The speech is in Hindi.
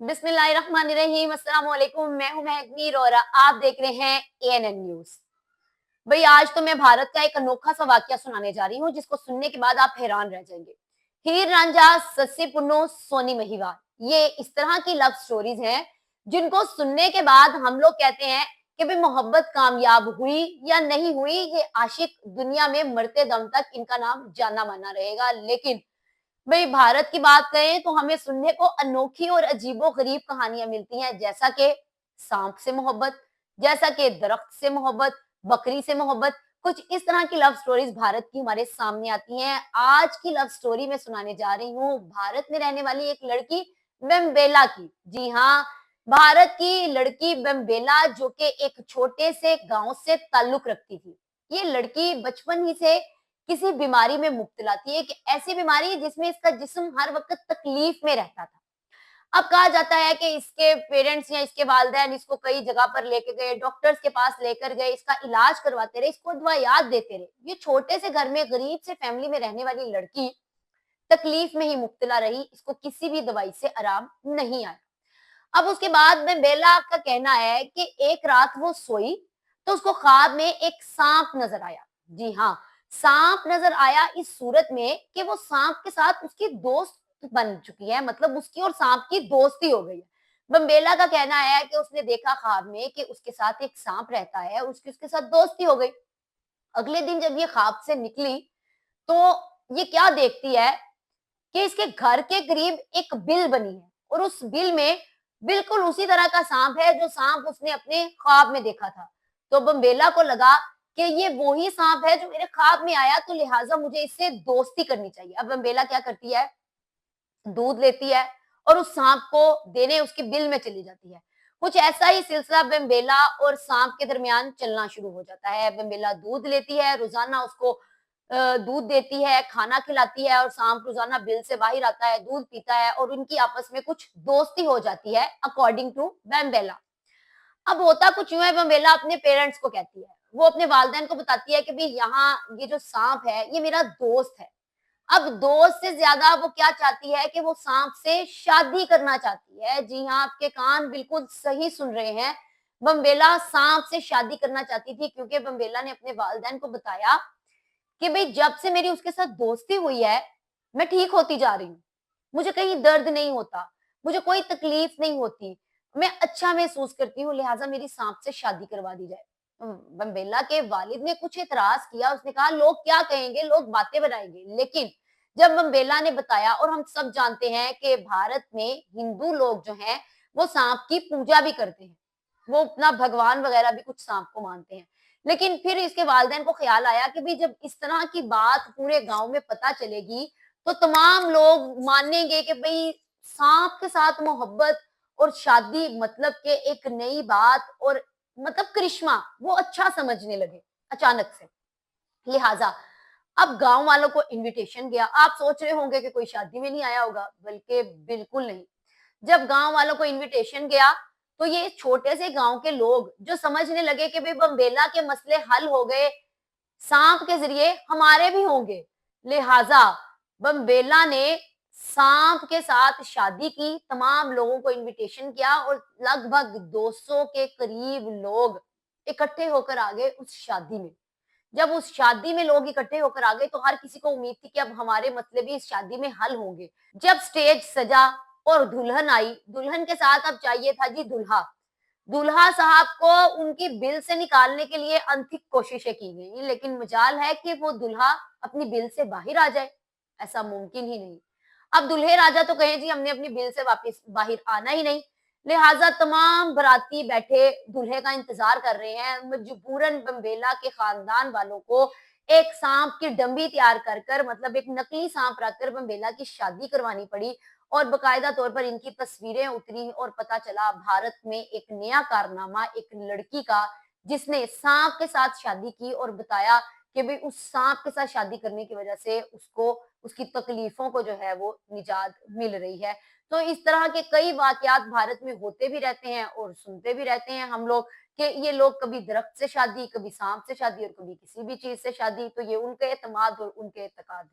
बिस्मिल्लाहिर्रहमानिर्रहीम, अस्सलाम वालेकुम। मैं हूं महक मीर और आप देख रहे हैं एएनएन न्यूज। भाई आज तो मैं भारत का एक अनोखा सा वाकया सुनाने जा रही हूँ जिसको सुनने के बाद आप हैरान रह जाएंगे। हीर रांझा, सस्सी पुन्नू, सोनी महिवाल, ये इस तरह की लव स्टोरीज हैं जिनको सुनने के बाद हम लोग कहते हैं कि भाई मोहब्बत कामयाब हुई या नहीं हुई, ये आशिक दुनिया में मरते दम तक इनका नाम जाना माना रहेगा। लेकिन भाई भारत की बात करें तो हमें सुनने को अनोखी और अजीबो-गरीब कहानियां मिलती हैं, जैसा कि सांप से मोहब्बत, जैसा कि दरख्त से मोहब्बत, बकरी से मोहब्बत। कुछ इस तरह की लव स्टोरीज भारत की हमारे सामने आती हैं। आज की लव स्टोरी मैं सुनाने जा रही हूँ भारत में रहने वाली एक लड़की बेम्बेला की। जी हाँ, भारत की लड़की बेम्बेला जो कि एक छोटे से गांव से ताल्लुक रखती थी। ये लड़की बचपन ही से किसी बीमारी में मुब्तला थी, एक ऐसी बीमारी जिसमें इसका जिस्म हर वक्त तकलीफ में रहता था। अब कहा जाता है कि इसके पेरेंट्स या इसके वालिदैन इसको कई जगह पर लेके गए, डॉक्टर्स के पास लेकर गए, इसका इलाज करवाते रहे, इसको दवाइयात देते रहे। ये छोटे से घर में गरीब से फैमिली में रहने वाली लड़की तकलीफ में ही मुब्तला रही, इसको किसी भी दवाई से आराम नहीं आया। अब उसके बाद में बेला का कहना है कि एक रात वो सोई तो उसको ख्वाब में एक सांप नजर आया। जी हाँ, सांप नजर आया इस सूरत में कि वो सांप के साथ उसकी दोस्त बन चुकी है, मतलब उसकी और सांप की दोस्ती हो गई है। बम्बेला का कहना है कि उसने देखा ख्वाब में कि उसके साथ एक सांप रहता है, उसकी उसके साथ दोस्ती हो गई। अगले दिन जब ये ख्वाब से निकली तो ये क्या देखती है कि इसके घर के करीब एक बिल बनी है और उस बिल में बिल्कुल उसी तरह का सांप है जो सांप उसने अपने ख्वाब में देखा था। तो बम्बेला को लगा कि ये वही सांप है जो मेरे ख्वाब में आया, तो लिहाजा मुझे इससे दोस्ती करनी चाहिए। अब बम्बेला क्या करती है, दूध लेती है और उस सांप को देने उसके बिल में चली जाती है। कुछ ऐसा ही सिलसिला बम्बेला और सांप के दरमियान चलना शुरू हो जाता है। बम्बेला दूध लेती है, रोजाना उसको दूध देती है, खाना खिलाती है और सांप रोजाना बिल से बाहर आता है, दूध पीता है और उनकी आपस में कुछ दोस्ती हो जाती है अकॉर्डिंग टू बम्बेला। अब होता कुछ यूँ है, बम्बेला अपने पेरेंट्स को कहती है, वो अपने वालिदैन को बताती है कि भई यहाँ ये जो सांप है, ये मेरा दोस्त है। अब दोस्त से ज्यादा वो क्या चाहती है कि वो सांप से शादी करना चाहती है। जी हाँ, आपके कान बिल्कुल सही सुन रहे हैं। बम्बेला सांप से शादी करना चाहती थी क्योंकि बम्बेला ने अपने वालिदैन को बताया कि भई जब से मेरी उसके साथ दोस्ती हुई है, मैं ठीक होती जा रही हूँ। मुझे कहीं दर्द नहीं होता, मुझे कोई तकलीफ नहीं होती, मैं अच्छा महसूस करती हूँ, लिहाज़ा मेरी सांप से शादी करवा दी जाए। बम्बेला के वालिद ने कुछ एतराज़ किया, उसने कहा लोग क्या कहेंगे, लोग बातें बनाएँगे। लेकिन जब बम्बेला ने बताया, और हम सब जानते हैं कि भारत में हिंदू लोग जो हैं, वो सांप की पूजा भी करते हैं। वो अपना भगवान वगैरह भी कुछ सांप को मानते हैं। लेकिन फिर इसके वालिदैन को ख्याल आया कि भई जब इस तरह की बात पूरे गाँव में पता चलेगी, तो तमाम लोग मानेंगे कि भई सांप के साथ मोहब्बत और शादी मतलब के एक नई बात और मतलब करिश्मा, वो अच्छा समझने लगे अचानक से। लिहाजा अब गाँव वालों को इन्विटेशन गया। आप सोच रहे होंगे कि कोई शादी में नहीं आया होगा, बल्कि बिल्कुल नहीं। जब गाँव वालों को इन्विटेशन गया, तो ये छोटे से गाँव के लोग जो समझने लगे कि भई बम्बेला के मसले हल हो गए, सांप के ज़रिए हमारे भी होंगे। लिहाज़ा बम्बेला ने सांप के साथ शादी की, तमाम लोगों को इन्विटेशन किया और लगभग 200 के करीब लोग इकट्ठे होकर आ गए उस शादी में। जब उस शादी में लोग इकट्ठे होकर आ गए तो हर किसी को उम्मीद थी कि अब हमारे मसले भी इस शादी में हल होंगे। जब स्टेज सजा और दुल्हन आई, दुल्हन के साथ अब चाहिए था जी दूल्हा। दूल्हा साहब को उनकी बिल से निकालने के लिए अनथिक कोशिशें की गई, लेकिन मजाल है कि वो दूल्हा अपनी बिल से बाहर आ जाए, ऐसा मुमकिन ही नहीं। अब दूल्हे राजा तो कहें जी हमने अपनी बिल से वापस बाहर आना ही नहीं, लिहाजा तमाम बाराती बैठे दूल्हे का इंतजार कर रहे हैं। मजबूरन बम्बेला के खानदान वालों को एक सांप की डंबी तैयार कर कर, मतलब एक नकली सांप रखकर बम्बेला की शादी करवानी पड़ी और बकायदा तौर पर इनकी तस्वीरें उतरी और पता चला भारत में एक नया कारनामा एक लड़की का, जिसने सांप के साथ शादी की और बताया कि भाई उस सांप के साथ शादी करने की वजह से उसको उसकी तकलीफों को जो है वो निजात मिल रही है। तो इस तरह के कई वाकयात भारत में होते भी रहते हैं और सुनते भी रहते हैं हम लोग कि ये लोग कभी दरख्त से शादी, कभी सांप से शादी और कभी किसी भी चीज से शादी। तो ये उनके एतमाद और उनके एतकाद है।